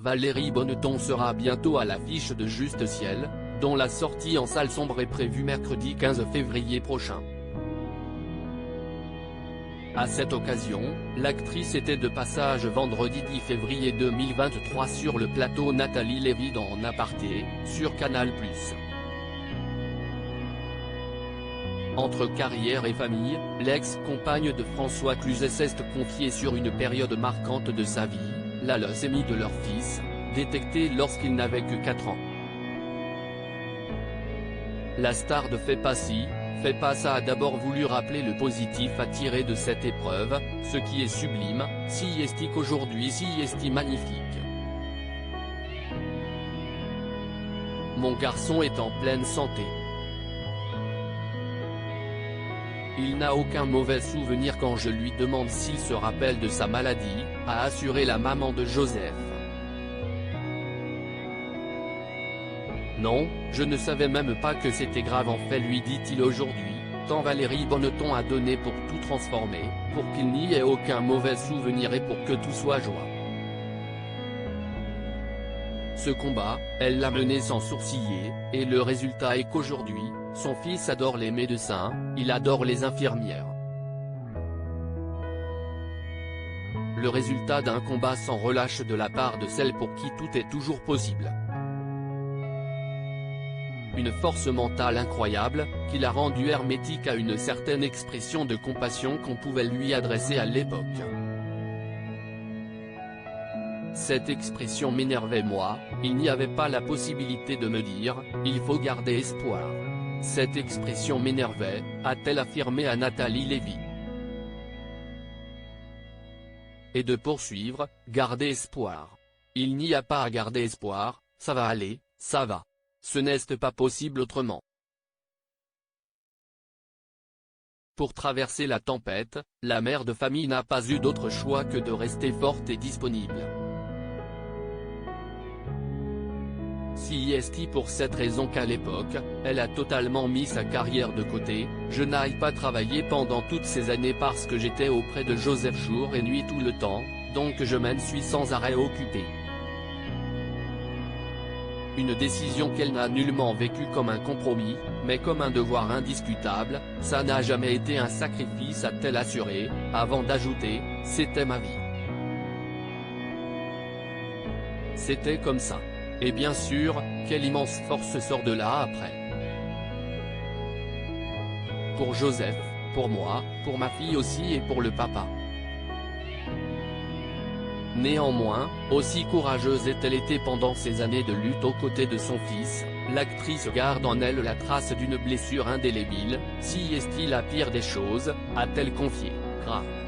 Valérie Bonneton sera bientôt à l'affiche de Juste Ciel, dont la sortie en salle sombre est prévue mercredi 15 février prochain. À cette occasion, l'actrice était de passage vendredi 10 février 2023 sur le plateau Nathalie Lévy dans En Aparté, sur Canal+. Entre carrière et famille, l'ex-compagne de François Cluzet s'est confiée sur une période marquante de sa vie, la leucémie de leur fils, détectée lorsqu'il n'avait que 4 ans. La star de Fais pas ci, Fais pas ça a d'abord voulu rappeler le positif à tirer de cette épreuve, ce qui est sublime, si estique aujourd'hui si esti magnifique. Mon garçon est en pleine santé. Il n'a aucun mauvais souvenir quand je lui demande s'il se rappelle de sa maladie, a assuré la maman de Joseph. Non, je ne savais même pas que c'était grave en fait, lui dit-il aujourd'hui, tant Valérie Bonneton a donné pour tout transformer, pour qu'il n'y ait aucun mauvais souvenir et pour que tout soit joie. Ce combat, elle l'a mené sans sourciller, et le résultat est qu'aujourd'hui, son fils adore les médecins, il adore les infirmières. Le résultat d'un combat sans relâche de la part de celle pour qui tout est toujours possible. Une force mentale incroyable, qui l'a rendu hermétique à une certaine expression de compassion qu'on pouvait lui adresser à l'époque. Cette expression m'énervait moi, il n'y avait pas la possibilité de me dire, il faut garder espoir. Cette expression m'énervait, a-t-elle affirmé à Nathalie Lévy. Et de poursuivre, garder espoir. Il n'y a pas à garder espoir, ça va aller, ça va. Ce n'est pas possible autrement. Pour traverser la tempête, la mère de famille n'a pas eu d'autre choix que de rester forte et disponible. Si est pour cette raison qu'à l'époque, elle a totalement mis sa carrière de côté, je n'aille pas travailler pendant toutes ces années parce que j'étais auprès de Joseph jour et nuit tout le temps, donc je m'en suis sans arrêt occupé. Une décision qu'elle n'a nullement vécue comme un compromis, mais comme un devoir indiscutable, ça n'a jamais été un sacrifice a-t-elle assuré, avant d'ajouter, c'était ma vie. C'était comme ça. Et bien sûr, quelle immense force sort de là après. Pour Joseph, pour moi, pour ma fille aussi et pour le papa. Néanmoins, aussi courageuse est-elle été pendant ces années de lutte aux côtés de son fils, l'actrice garde en elle la trace d'une blessure indélébile, si est-il la pire des choses, a-t-elle confié, grave.